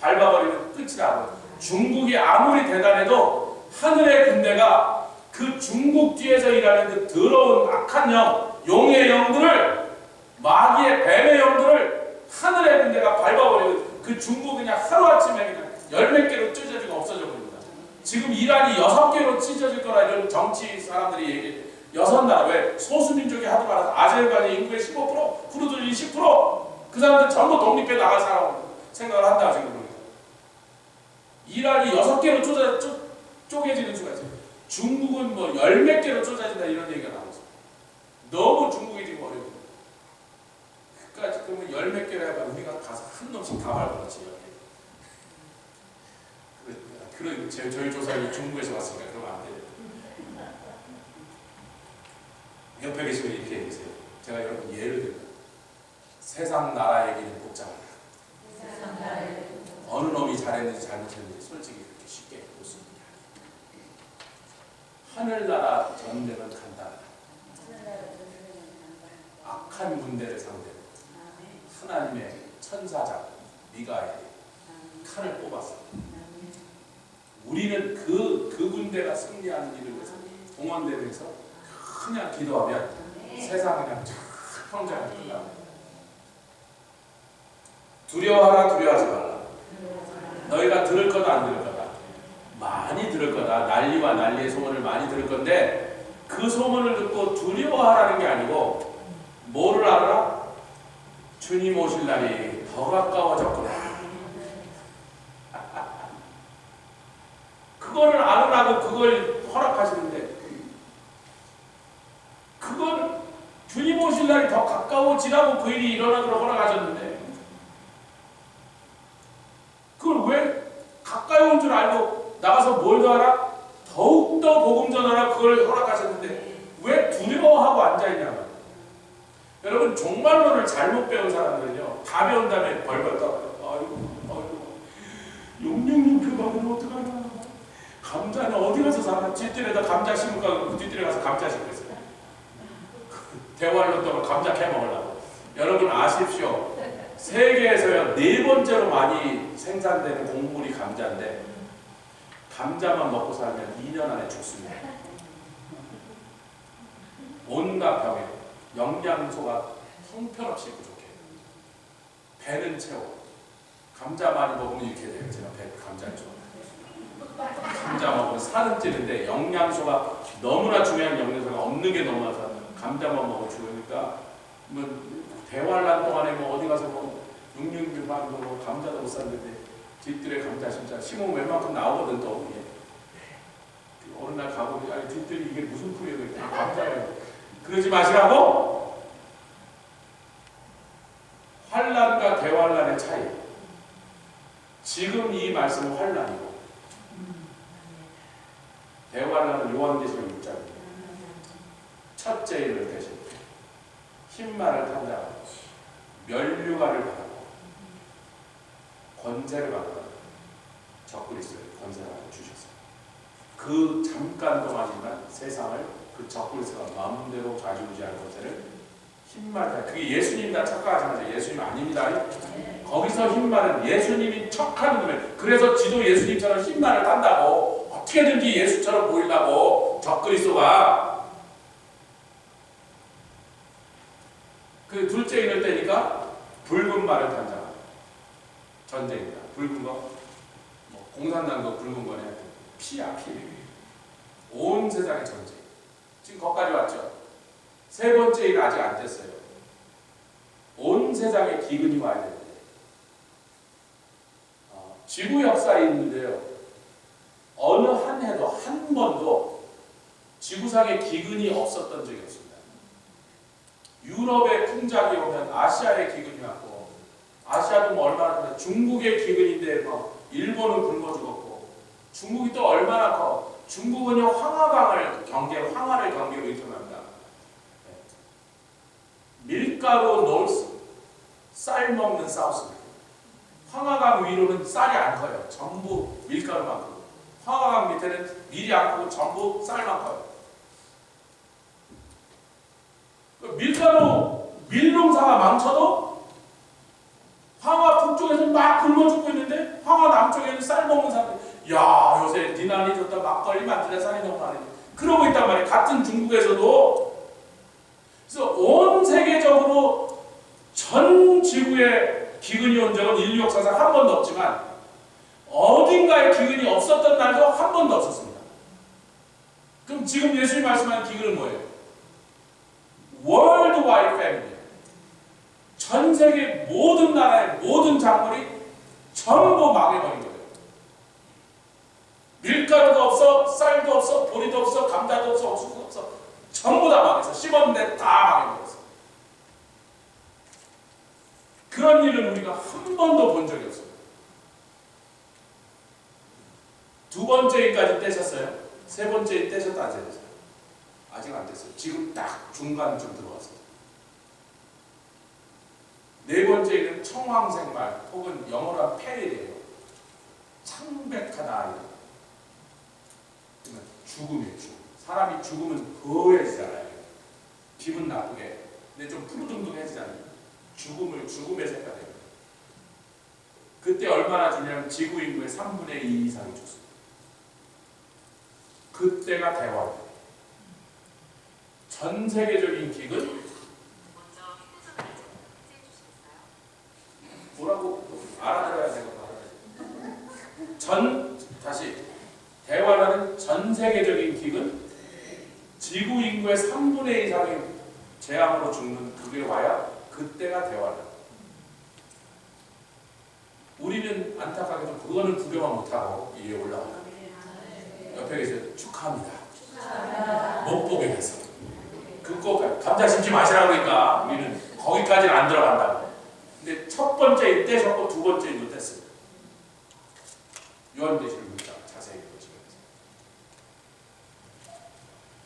밟아버리면 끝이라고. 중국이 아무리 대단해도 하늘의 군대가 그 중국 뒤에서 일하는 그 더러운 악한 영, 용의 영들을, 마귀의 뱀의 영들을 하늘의 군대가 밟아버리면 그 중국 그냥 하루아침에 그냥 10몇 개로 찢어지고 없어져 버립니다. 지금 이란이 6개로 찢어질 거라 이런 정치 사람들이 얘기해. 6나라. 왜? 소수민족이 하도 많아서 아제르바이잔 인구의 15%, 쿠르드족이 10%, 그 사람들 전부 독립해 나갈 사람 생각을 한다 지금 보니까. 이란이 6개로 쪼개지는 수가 있어요. 중국은 뭐 10몇 개로 쪼개진다 이런 얘기가 나오고 있어요. 너무 중국이 지금 어려워요. 그러니까 그러면 10몇 개로 해봐 우리가 가서 한 놈씩 다 밟아놓지. 그런 저희 조사는 중국에서 왔으니까 그러면 안 돼요. 옆에 계시면 이렇게 얘기하세요. 제가 여러분 예를 들면 세상 나라 얘기는 복잡하다. 어느 놈이 잘했는지 잘못했는지 솔직히 그렇게 쉽게 볼 수 있는 게 아니에요. 하늘나라 전쟁은 간단하다. 악한 군대를 상대로 하나님의 천사장 미가엘이 칼을 뽑았어. 우리는 그 군대가 승리하는 일을 위해서 동원되고 해서 그냥 기도하면 세상이 그냥 평정을 끝납니다. 두려워하라, 두려워하지 말라. 너희가 들을 거다 안 들을 거다. 많이 들을 거다. 난리와 난리의 소문을 많이 들을 건데 그 소문을 듣고 두려워하라는 게 아니고 뭐를 알아라? 주님 오실 날이 더 가까워졌구나. 그거를 알으라고 그걸 허락하시는데 그건 주님 오실 날이 더 가까워지라고 그 일이 일어나도록 허락하셨는데 그걸 왜 가까이 온 줄 알고 나가서 뭘 더 하라? 더욱더 복음 전하라 그걸 허락하셨는데 왜 두려워하고 앉아있냐. 여러분 종말론을 잘못 배운 사람들은요 다 배운 다음에 벌벌 떠요. 아이고 용용용표 받으면 어떡하냐. 감자는 어디 가서 사나? 뒷뜰에다 감자 심을까? 그 뒷뜰에 가서 감자 심고 있어요. 대활로 떠면 감자 캐먹으려고. 여러분 아십시오. 세계에서요 4번째로 많이 생산되는 곡물이 감자인데 감자만 먹고 살면 2년 안에 죽습니다. 온갖 병에 영양소가 형편없이 부족해요. 배는 채워. 감자 많이 먹으면 이렇게 돼요. 제가 감자를 좋아해요. 감자 먹으면 살은 찌는데 영양소가 너무나 중요한 영양소가 없는 게 너무 많아서 감자만 먹어 죽으니까 뭐 대환란 동안에 뭐 어디 가서 뭐 육육육반도 뭐 감자도 못 샀는데 뒷뜰에 감자 진짜 심으면 웬만큼 나오거든 또 이게. 어느 날 가보니 아니 뒷뜰이 이게 무슨 풀이에요? 다 감자예요. 그러지 마시라고. 환란과 대환란의 차이. 지금 이 말씀은 환란이고 대환란은 요한계시록 6장입니다. 첫째 일을 대신 흰말을 탄다고 면류관을 받았고 권세를 받고 적그리스도의 권세를 주셨어요. 그 잠깐 동안이지만 세상을 그 적그리스도가 마음대로 좌지우지하는 권세를 흰말, 그게 예수님이다 착각하지 마세요. 예수님 아닙니다. 거기서 흰말은 예수님이 척하는 거예요. 그래서 지도 예수님처럼 흰말을 탄다고 어떻게든지 예수처럼 보이려고 적그리스도가 그 둘째 인을 때니까 붉은 말을 탄다. 전쟁이다. 붉은 거, 뭐 공산당도 붉은 거네. 피야 피. 온 세상의 전쟁. 지금 거기까지 왔죠. 세 번째 일 아직 안 됐어요. 온 세상에 기근이 와야 되는데 지구 역사에 있는데요. 어느 한 해도 한 번도 지구상에 기근이 없었던 적이 없습니다. 유럽의 풍작이 오면 아시아에 기근이 왔고 아시아도 뭐 얼마나 중국의 기근인데 뭐 일본은 굶어 죽었고 중국이 또 얼마나 커. 중국은요 황하를 경계로 일통합니다. 밀가루 노스, 쌀 먹는 사우스. 황하강 위로는 쌀이 안 커요. 전부 밀가루만 커요. 황하강 밑에는 밀이 안 크고 전부 쌀만 커요. 밀가루, 밀농사가 망쳐도 황하 북쪽에서 막 굶어 죽고 있는데 황하 남쪽에는 쌀 먹는 사람들, 야 요새 니난이 좋다 막걸리 만들자 쌀이 너무 많이 그러고 있단 말이에요. 같은 중국에서도. 그래서 온 세계적으로 전 지구에 기근이 온 적은 인류 역사상 한 번도 없지만 어딘가에 기근이 없었던 날도 한 번도 없었습니다. 그럼 지금 예수님이 말씀하는 기근은 뭐예요? 월드와이드 패밀리. 전 세계 모든 나라의 모든 작물이 전부 망해버린 거예요. 밀가루도 없어, 쌀도 없어, 보리도 없어, 감자도 없어, 옥수수도 없어. 전부 다 망해서 심었는데 다 망해버렸어. 그런 일은 우리가 한 번도 본 적이 없어요. 두 번째 일까지 떼셨어요? 세 번째 일 떼셨다 안 떼셨어요? 아직 안 떼었어요. 지금 딱 중간쯤 들어왔어요. 네 번째 일은 청황생말 혹은 영어로 페릴이에요. 창백하다. 죽음이에요. 죽음. 사람이 죽으면 거해지잖아요. 기분 나쁘게. 근데 좀 푸르둥둥해지잖아요. 죽음의 색깔이에요. 그때 얼마나 주냐면 지구 인구의 3분의 2 이상이 죽습니다. 그때가 대화예요. 전 세계적인 기근. 뭐라고 알아들어야 되는 거. 다시 대화라는 전 세계적인 기근. 지구 인구의 3분의 2 이상이 재앙으로 죽는 그게 와야 그때가 대화다. 우리는 안타깝게도 그거는 구경만 못하고 위에 올라가요. 옆에 계세요. 축하합니다. 못 보게 돼서. 그거 감자 심지 마시라고 그러니까 우리는 거기까지는 안 들어간다고. 근데 첫 번째 일 떼셨고 두 번째 일도 뗐습니다. 요한계시록 6장 자세히 보시면서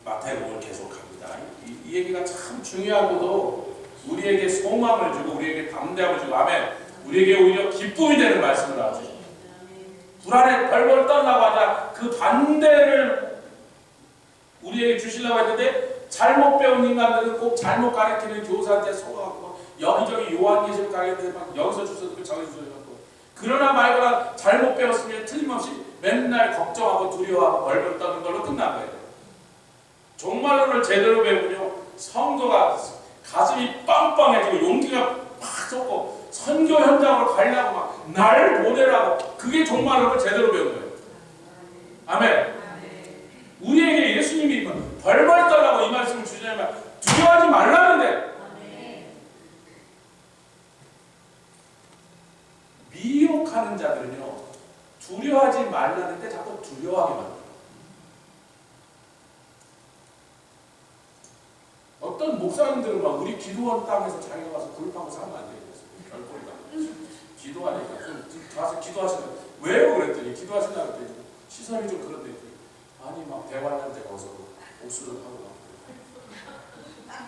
마태복음을 계속합니다. 이 얘기가 참 중요하고도 우리에게 소망을 주고 우리에게 담대함을 주고 아멘. 우리에게 오히려 기쁨이 되는 말씀을 하죠. 불안에 벌벌 떨라고 하자 그 반대를 우리에게 주시려고 했는데 잘못 배운 인간들은 꼭 잘못 가르치는 교사한테 속아갖고 여기저기 요한계시록 가겠는데 막 여기서 주워듣고 저기서 주워듣고 그러나 말거나 잘못 배웠으면 틀림없이 맨날 걱정하고 두려워하고 벌벌 떠는 걸로 끝난 거예요. 종말론을 제대로 배우면요 성도가 가슴이 빵빵해지고 용기가 팍 솟고 선교 현장으로 가려고 막 날 보내라고. 그게 종말론을 제대로 배운 거예요. 아멘. 우리에게 예수님이 벌벌 떨라고 이 말씀을 주시냐면 두려워하지 말라는데, 미혹하는 자들은요 두려워하지 말라는데 자꾸 두려워하게 만들어요. 어떤 목사님들은 막 우리 기도원 땅에서 자기가 가서 굴판고 살면 안 되겠어요. 별꼴이다. 기도하니까 가서 기도하시는 왜요? 그랬더니 기도하신다 그랬더니 시선이 좀 그런데 아니 막 대관한테 가서 옥수수를 하고 막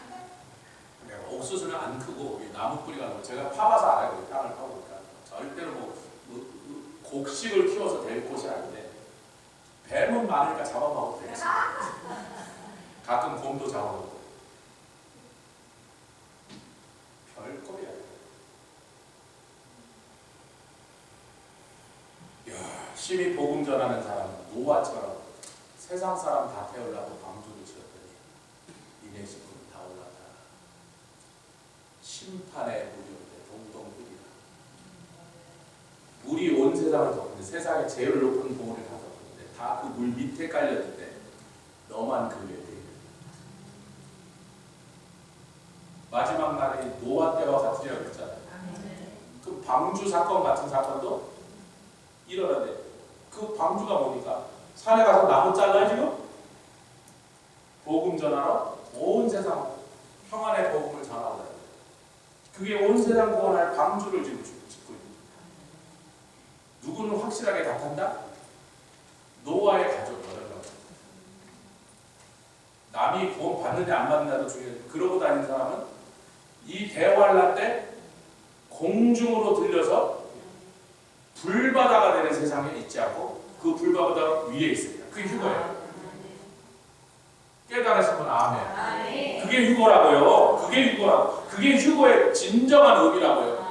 내가 옥수수는 안 크고 나무 뿌리가 나고 제가 파봐서 알아요. 땅을 파보니까 절대로 뭐 곡식을 키워서 될 곳이 아닌데 뱀은 많으니까 잡아먹어도 되겠습니다. 가끔 곰도 잡아먹고 별꼴이야. 심히 복음 전하는 사람은 노아처럼 세상 사람 다 태우려고 방주를 지었더니 니네 식구는 다 올라타 심판의 무리인데 동동 끓이라. 물이 온 세상을 덮는데 세상에 제일 높은 봉우리를 다 덮는데 다 그 물 밑에 깔렸는데 너만 그 위에 돼. 마지막 날이 노아 때와 같으리라 그랬잖아요. 그 방주 사건 같은 사건도 일어나네. 그 방주가 뭐니까 산에 가서 나무 잘라 지금 복음 전하러 온 세상 평안의 복음을 전하고 그게 온 세상 구원할 방주를 지금 짓고 있는. 누구는 확실하게 답한다? 노아의 가족 여러분. 남이 구원 받느냐 안 받느냐도 중요해. 그러고 다니는 사람은 이 대환란 때 공중으로 들려서 불바다가 되는 세상에 있지 않고 그 불바다 위에 있습니다. 그게 휴거예요. 깨달으신 분 아멘. 그게 휴거라고요. 그게 휴거라고. 그게 휴거의 진정한 의미라고요.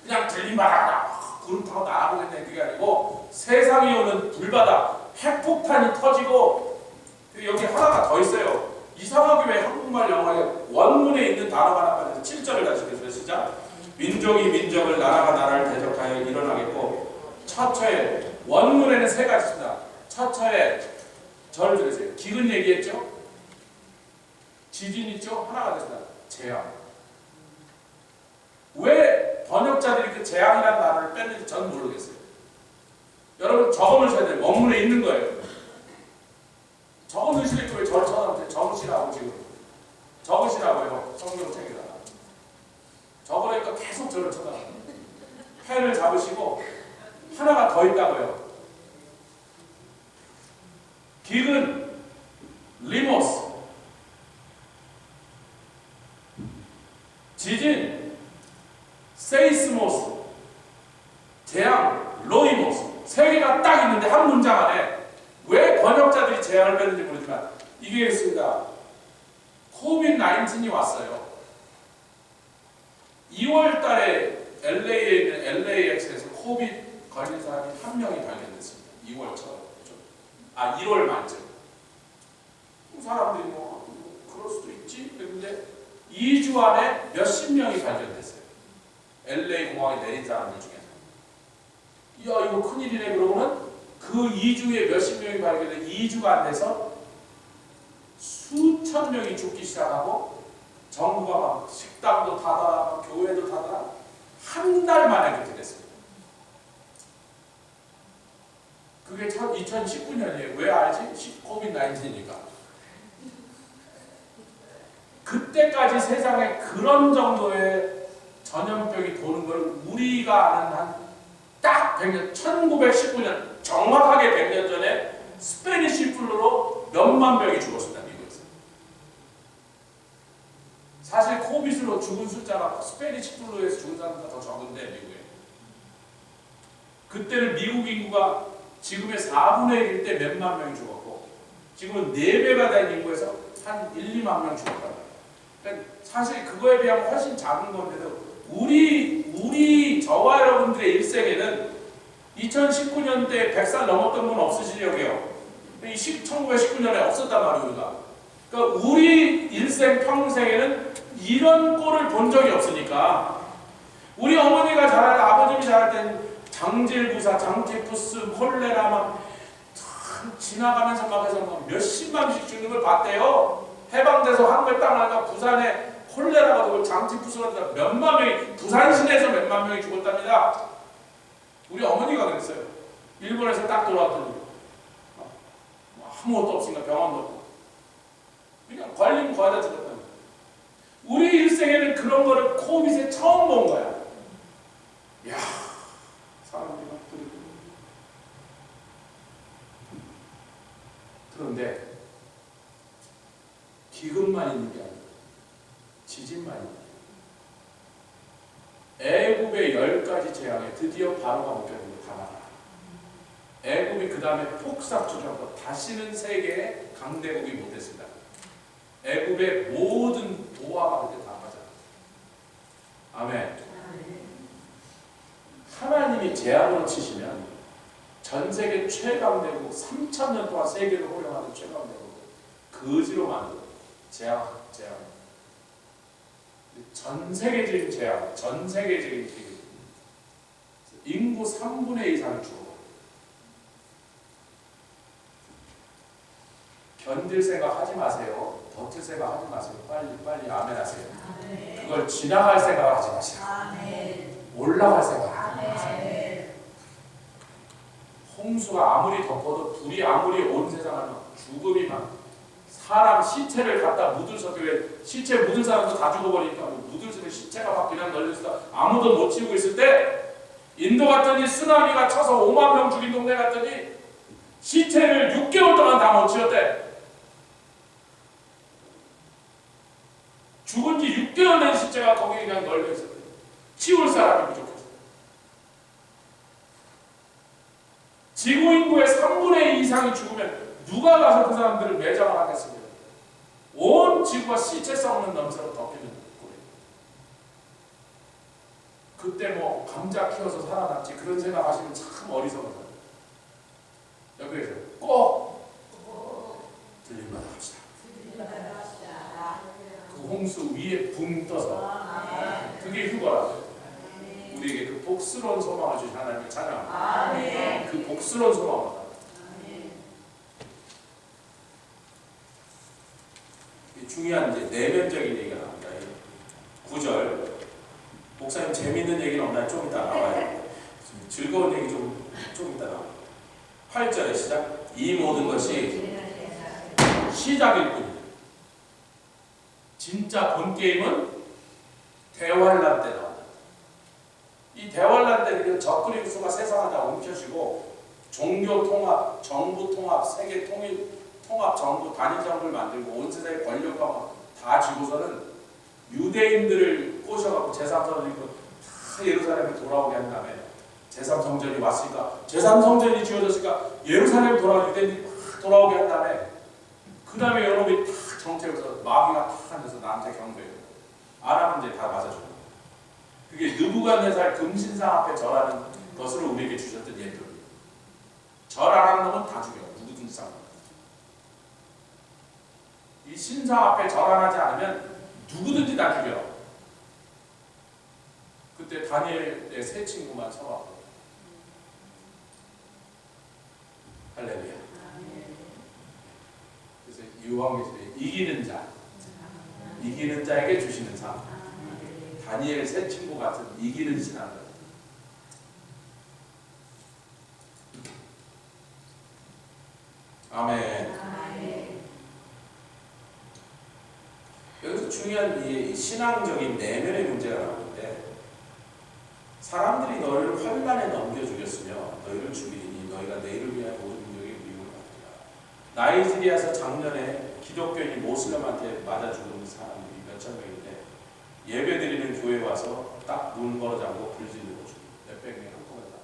그냥 들린 바다 구름 타고 나가보겠네 그게 아니고 세상에 오는 불바다 핵폭탄이 터지고 여기 하나가 더 있어요. 이상하게 왜 한국말 영화에 원문에 있는 단어가 하나가 7절을 다시 읽겠습니다. 시작. 민족이 민족을 나라가 나라를 대적하여 일어나겠고 처처에 원문에는 세 가지 있습니다. 처처에 저를 들으세요. 기근 얘기했죠? 지진 있죠? 하나가 됐습니다. 재앙. 왜 번역자들이 그 재앙이라는 단어를 뺐는지 저는 모르겠어요. 여러분 적어 놓으셔야 돼요. 원문에 있는 거예요. 적어 놓으시니까 왜 저를 쳐다보세요? 적으시라고 지금. 적으시라고요. 성경책에다가. 적으니까 계속 저를 쳐다봐요. 펜을 잡으시고 하나가 더 있다고요. 기근, 리모스. 지진, 세이스모스. 재앙, 로이모스. 세 개가 딱 있는데 한 문장 안에 왜 번역자들이 재앙을 뺐는지 모르지만 이게 있습니다. 코비드-19이 왔어요. 2월 달에 LA에 있는 LAX에서 코비드 걸린 사람이 한 명이 발견됐습니다. 2월 초. 1월 말쯤. 사람들이 그럴 수도 있지? 그런데 2주 안에 몇십 명이 발견됐어요. LA 공항에 내린 사람들 중에서. 야, 이거 큰일이네. 그러고는 그 2주에 몇십 명이 발견돼 2주가 안 돼서 수천 명이 죽기 시작하고 정부가 막 식당도 닫아라, 교회도 닫아라. 한 달 만에 그렇게 됐습니다. 그게 2019년이에요. 왜 알지? 코비드-19이니까. 그때까지 세상에 그런 정도의 전염병이 도는 걸 우리가 아는 한 딱 100년, 1919년, 정확하게 100년 전에 스페니쉬 플루로 몇만 명이 죽었습니다. 미국에서. 사실 코비드로 죽은 숫자가 스페니쉬 플루에서 죽은 사람보다 더 적은데 미국에. 그때는 미국 인구가 지금의 4분의 1일 때 몇만 명이 죽었고 지금은 4배가 된 인구에서 한 1, 2만 명 죽었다. 그러니까 사실 그거에 비하면 훨씬 작은 건데도 우리 저와 여러분들의 일생에는 2019년대 100살 넘었던 분 없으시려고요. 1919년에 없었단 말이에요. 우리가. 그러니까 우리 일생 평생에는 이런 꼴을 본 적이 없으니까 우리 어머니가 잘할 때, 아버님이 잘할 때는 장질부사, 장티푸스, 콜레라 막 지나가면서 막 해서 막 몇십만씩 죽는 걸 봤대요. 해방돼서 한글 딱 나니까 부산에 콜레라가 되고 장티푸스가 되고 몇만 명이, 부산 시내에서 몇만 명이 죽었답니다. 우리 어머니가 그랬어요. 일본에서 딱 돌아왔더니 아무것도 없으니까 병원도 없고 그냥 걸리면 거의 다 죽었답니다. 우리 일생에는 그런 거를 코빗에 처음 본 거야. 야, 사람들이 막 들이고. 그런데 기근만 있는 게 아니라 지진만 있는 게 아니라 애굽의 10가지 재앙에 드디어 바로가 묶였는데 다 나가. 애굽이 그 다음에 폭삭 주저하고 다시는 세계에 강대국이 못됐습니다. 애굽의 모든 도화가 그때 다 빠져. 아멘. 하나님이 재앙으로 치시면 전 세계 최강대국, 3000년 동안 세계를 호령하는 최강대국 거지로 만든 재앙. 전 세계적인 재앙, 전 세계적인 기근. 인구 3분의 2 이상이 죽어. 견딜 생각 하지 마세요. 버틸 생각 하지 마세요. 빨리 아멘 하세요. 그걸 지나갈 생각 하지 마세요. 올라갈 생각 하지 마세요. 홍수가 아무리 덮어도 불이 아무리 온 세상을 죽음이 막 사람 시체를 갖다 묻을 석유에 시체 묻은 사람도 다 죽어버리니까 묻을 석유에 시체가 막 그냥 널려서 아무도 못 치우고 있을 때 인도 갔더니 쓰나미가 쳐서 5만 명 죽인 동네 갔더니 시체를 6개월 동안 다 못 치웠대. 죽은 지 6개월 된 시체가 거기 그냥 널려 있었대. 치울 사람이 부족했어. 지구 인구의 3분의 2 이상이 죽으면 누가 가서 그 사람들을 매장을 하겠습니까? 온 지구가 시체 썩는 냄새로 덮이는 거예요. 그때 뭐 감자 키워서 살아남지 그런 생각하시면 참 어리석어요. 여기에서 꼭 들림만 합시다. 그 홍수 위에 붕 떠서 그게 휴거라. 우리에게 그 복스러운 소망을 주신 하나님을 찬양합니다. 그 복스러운 소망을 중요한 이제 내면적인 얘기가 나옵니다. 9절 목사님 재밌는 얘기는 없나요? 좀 이따 나와요. 즐거운 얘기 좀 이따 나와요. 8절에 시작. 이 모든 것이 시작일 뿐이다. 진짜 본 게임은 대환란 때 나온다. 이 대환란 때 적그리스도가 세상을 다 옮겨주고 종교 통합, 정부 통합, 세계 통합 정부, 단일 정부를 만들고 온 세상의 권력과 다 쥐고서는 유대인들을 꼬셔갖고 제3성전을 입고 다 예루살렘에 돌아오게 한 다음에 제3성전이 왔으니까 제3성전이 지어졌으니까 예루살렘 돌아오게 유대인들이 다 돌아오게 한 다음에 그 다음에 여러분이 다 정체해서 마귀가 다 앉아서 나한테 경배해요. 아람은 이제 다 맞아줘요. 그게 느부갓네살 금신상 앞에 절하는 것으로 우리에게 주셨던 예들입니다. 절 안 하는 놈은 다 죽여요. 누구든지 상관없어요. 이 신상 앞에 절 안 하지 않으면 누구든지 다 죽여. 그때 다니엘의 세 친구만 서하고 할렐루야. 그래서 요한계시록에 이기는 자에게 주시는 상. 다니엘 세 친구 같은 이기는 신앙. 아멘. 여기서 중요한 이 신앙적인 내면의 문제가 나오는데 사람들이 너희를 환난에 넘겨주겠으며 너희를 죽이니 너희가 내일을 위하여 모든 민족에게 미움을 받으리라. 나이지리아에서 작년에 기독교인이 모슬렘한테 맞아 죽은 사람들이 몇천 명인데 예배드리는 교회에 와서 딱 문 걸어 잠고 불 지르고 죽이고 몇백 명이 한꺼번에 다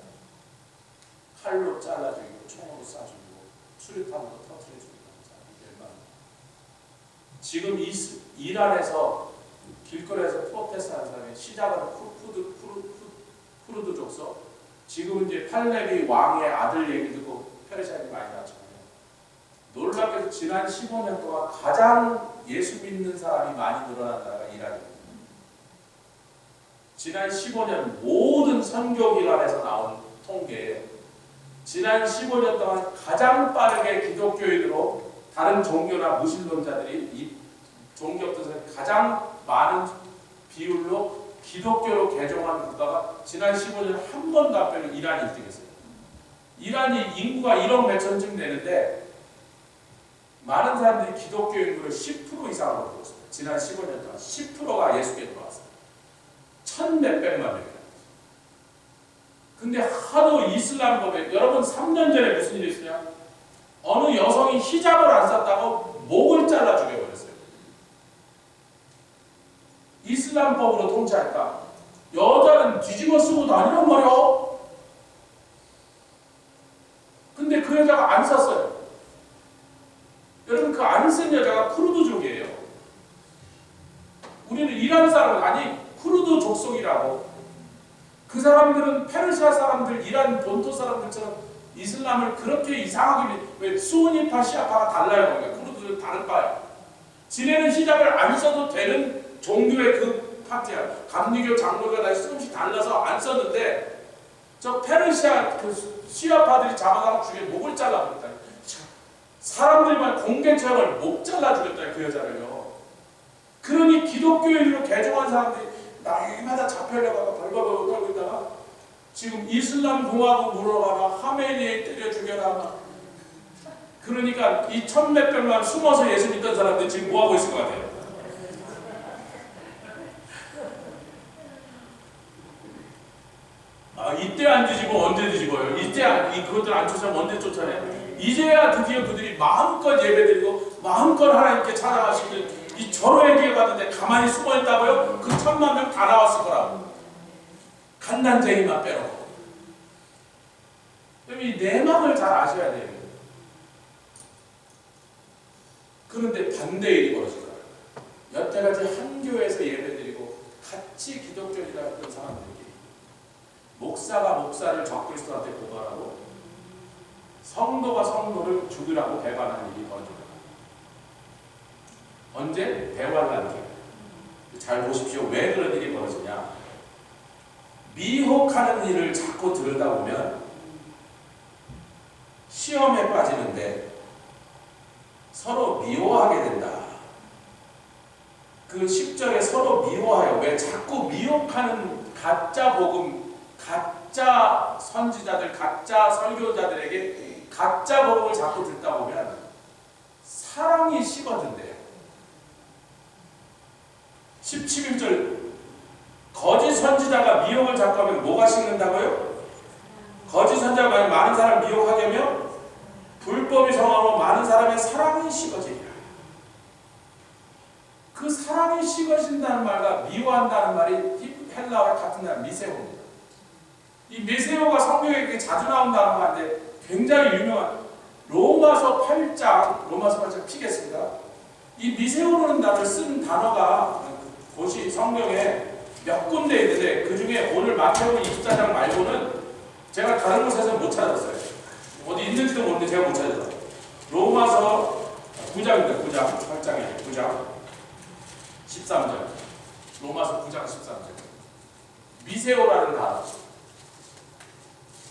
칼로 잘라 죽이고 총으로 쏴 죽이고 수류탄으로 터뜨려 죽이고 지금 이란에서 길거리에서 프로테스트하는 사람이 시작은 쿠르드 족속 지금 이제 팔레비 왕의 아들 얘기 듣고 페르시아인이 많이 나왔잖아요. 놀랍게도 지난 15년 동안 가장 예수 믿는 사람이 많이 늘어난 나라가 이란입니다. 지난 15년 모든 선교기관에서 나온 통계에 지난 15년 동안 가장 빠르게 기독교인으로 다른 종교나 무신론자들이 이 종교들에서 가장 많은 비율로 기독교로 개종한 국가가 지난 15년 한 번도 안 빼고 이란이 1등했어요. 이란이 인구가 1억 몇천쯤 되는데 많은 사람들이 기독교 인구를 10% 이상으로 보였어요. 지난 15년 동안 10%가 예수께 들어왔어요. 1,몇백만 명이에요. 근데 하도 이슬람 법에 여러분 3년 전에 무슨 일이 있었냐? 어느 여성이 히잡을 안 썼다고 목을 잘라 죽여버렸어요. 이슬람법으로 통치할까? 여자는 뒤집어 쓰고 다니란 말이야. 근데 그 여자가 안 썼어요. 여러분 그 안 쓴 여자가 쿠르드족이에요. 우리는 이란 사람 아니 쿠르드 족속이라고. 그 사람들은 페르시아 사람들, 이란 본토 사람들처럼 이슬람을 그렇게 이상하게 왜 수니파 시아파가 달라요. 쿠르드는 다른 바예요. 지네는 히잡을 안 써도 되는 종교의 그 파트야. 감리교 장로가 다 조금씩 달라서 안 썼는데 저 페르시아 그 시아파들이 잡아다가 죽여 목을 잘라버렸다. 사람들만 공개처형을 목 잘라 죽였다 그 여자를요. 그러니 기독교인으로 개종한 사람들이 날마다 잡혀려다가 벌벌벌 떨고 있다가 지금 이슬람 공화국으로 가라 하메니에 때려 죽여라. 그러니까 이 1,몇백만 숨어서 예수 믿던 사람들이 지금 뭐하고 있을 것 같아요? 이때 안 뒤집어 언제 뒤집어요? 이때 그것들 안 쫓아내면 언제 쫓아내? 이제야 드디어 그들이 마음껏 예배드리고 마음껏 하나님께 찾아가시는 이 절호의 기회 받는데 가만히 숨어있다고요? 그 1,000만 명 다 나왔을 거라고. 간난쟁이만 빼놓고. 이 내막을 잘 아셔야 돼요. 그런데 반대의 일이 벌어질 거예요. 여태까지 한 교회에서 예배드리고 같이 기독교인이라 했던 사람들이 목사가 목사를 적그리스도한테 고발하고 성도가 성도를 죽이라고 배반하는 일이 벌어집니다. 언제? 대환란 기회. 잘 보십시오. 왜 그런 일이 벌어지냐? 미혹하는 일을 자꾸 들여다보면 시험에 빠지는데 서로 미워하게 된다. 그 10절에 서로 미워하여. 왜 자꾸 미혹하는 가짜 복음, 가짜 선지자들, 가짜 설교자들에게 가짜 복음을 자꾸 듣다 보면 사랑이 식어진대요. 17절 거짓 선지자가 미혹을 자꾸 하면 뭐가 식는다고요? 거짓 선지자가 많은 사람을 미혹하게 하면 불법이 성하고 많은 사람의 사랑이 식어지리라. 그 사랑이 식어진다는 말과 미워한다는 말이 헬라어의 같은 말 미세오입니다. 이 미세오가 성경에 자주 나온 단어인데 굉장히 유명한 로마서 8장 피겠습니다. 이 미세오라는 단어를 쓴 단어가 곳이 성경에 몇 군데 있는데 그 중에 오늘 마태복음 24장 말고는 제가 다른 곳에서 못 찾았어요. 어디 있는지도 모르는데 제가 못 찾았어요. 로마서 9장입니다. 9장 8장에 9장 13절. 로마서 9장 13절. 미세오라는 단어.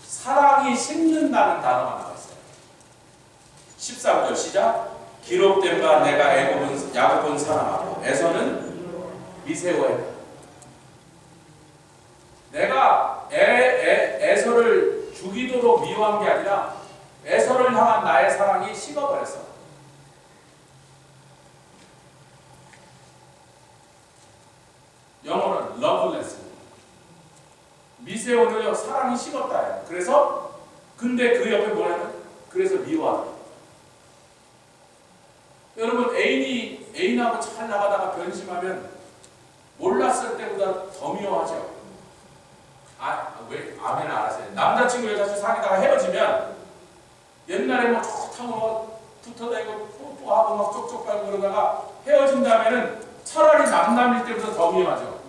사랑이 식는다는 단어가 나왔어요. 13절 시작. 기록된 바 내가 야곱은 사랑하고 에서는 미세오했다. 내가 에서를 죽이도록 미워한 게 아니라 에서를 향한 나의 사랑이 식어버렸어. 영어는 loveless. 미세오는 사랑이 식었다. 그래서 근데 그 옆에 뭐냐면 그래서 미워하다. 여러분 애인하고 잘 나가다가 변심하면 몰랐을 때보다 더 미워하죠. 왜 아멘 알았어요. 남자친구 여자친구 사귀다가 헤어지면 옛날에 뭐 좋다고 붙어다니고 뽀뽀하고 막 쪽쪽 빨고 그러다가 헤어진 다음에는 차라리 남남일 때보다 더 미워하죠.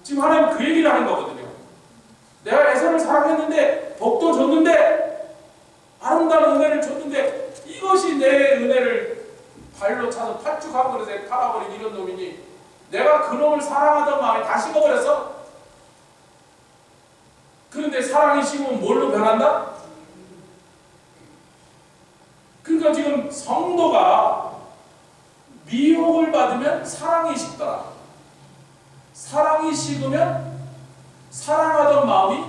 지금 하나님 그 얘기를 하는 거거든요. 내가 에서를 사랑했는데 복도 줬는데 아름다운 은혜를 줬는데 이것이 내 은혜를 발로 차서 팥죽하고 그러세 팔아버린 이런 놈이니 내가 그 놈을 사랑하던 마음이 다 식어버렸어? 그런데 사랑이 식으면 뭘로 변한다? 그러니까 지금 성도가 미혹을 받으면 사랑이 식더라. 사랑이 식으면 사랑하던 마음이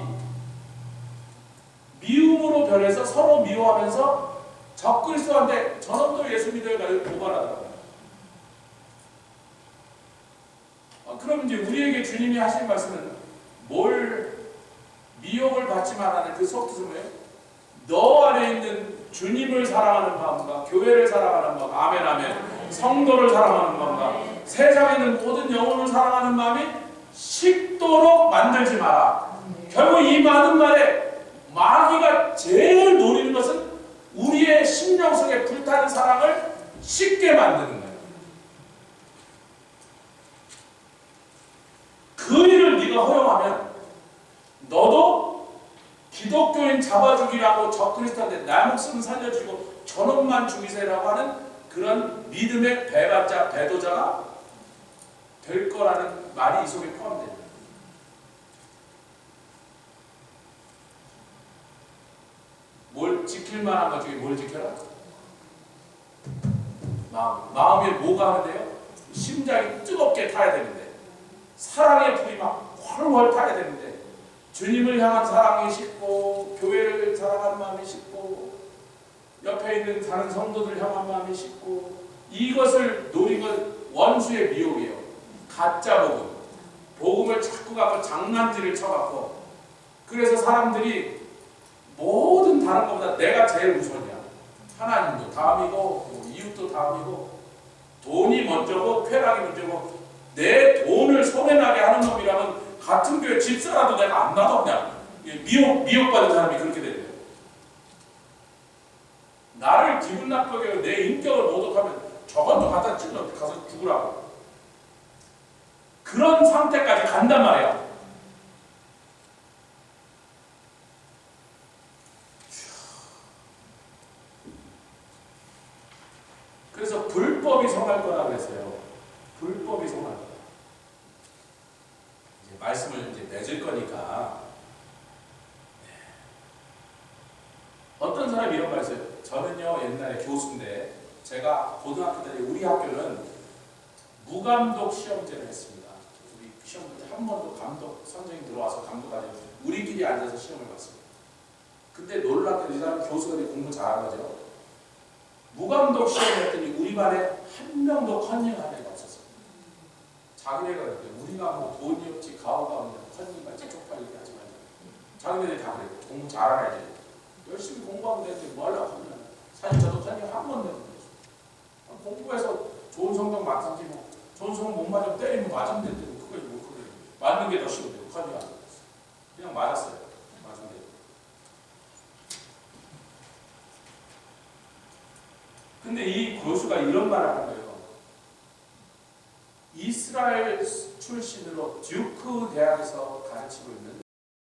미움으로 변해서 서로 미워하면서 적그리스도한테 저놈도 예수 믿어요 가지고 고발하더라고요. 그럼 이제 우리에게 주님이 하신 말씀은 뭘 미혹을 받지 말라는 그 속뜻은 뭐예요? 너 안에 있는 주님을 사랑하는 마음과 교회를 사랑하는 마음, 아멘 아멘, 성도를 사랑하는 마음과 세상에 있는 모든 영혼을 사랑하는 마음이 식도록 만들지 마라. 결국 이 많은 말에 마귀가 제일 노리는 것은 우리의 심령 속에 불타는 사랑을 식게 만드는 거예요. 그 일을 네가 허용하면 너도 기독교인 잡아 죽이라고 적그리스도한테 나 목숨 살려주고 저놈만 죽이세요라고 하는 그런 믿음의 배반자, 배도자가 될 거라는 말이 이 속에 포함됩니다. 뭘 지킬 만한 것 중에 뭘 지켜라? 마음에 뭐가 하는데요? 심장이 뜨겁게 타야 되는데, 사랑의 불이 막 활활 타야 되는데, 주님을 향한 사랑이 식고 교회를 사랑하는 마음이 식고 옆에 있는 다른 성도들 향한 마음이 식고, 이것을 노린 건 원수의 미혹이에요. 가짜 복음을 자꾸 갖고 장난질을 쳐갖고, 그래서 사람들이 모든 다른 것보다 내가 제일 우선이야. 하나님도 다음이고 이웃도 다음이고 돈이 먼저고 쾌락이 먼저고, 내 돈을 손해나게 하는 놈이라면 같은 교회 집사라도 내가 안 놔둬. 그냥 미혹받은 사람이 그렇게 되는 거예요. 나를 기분 나쁘게 하고 내 인격을 모독하면 저것도 갖다 찔러 가서 죽으라고, 그런 상태까지 간단 말이야. 그래서 불법이 성할 거라 그랬어요. 불법이 성할 거라. 이제 말씀을 이제 맺을 거니까. 어떤 사람이 이런 말 했어요. 저는요 옛날에 교수인데, 제가 고등학교 때 우리 학교는 무감독 시험제를 했습니다. 우리 시험 볼 때 한 번도 감독 선생님 들어와서 감독하지 않고 우리끼리 앉아서 시험을 봤습니다. 그때 놀랍게도 이 사람 교수들이 공부 잘한 거죠. 무감독 시험을 했더니 우리 반에 한 명도 컨닝한 애가 없었어요. 자기네가 그랬대요. 우리가 뭐 돈이 없지 가오가 없냐, 컨닝만 쪽팔리게 하지 말자. 자기네들이 다 그래요. 공부 잘하는 애들 열심히 공부하면 되는데 뭐 하려고 하냐. 사실 저도 컨닝 한 번도 못 했어요. 공부해서 좋은 성적 맞든지 뭐 좋은 성적 못 맞으면 때리면 맞으면 되는데 그게 뭐 그래. 맞는 게 더 쉬운데 컨닝 안 됐어요. 그냥 맞았어요. 맞은 게. 근데 이 교수가 이런 말을 하는 거예요. 이스라엘 출신으로 듀크 대학에서 가르치고 있는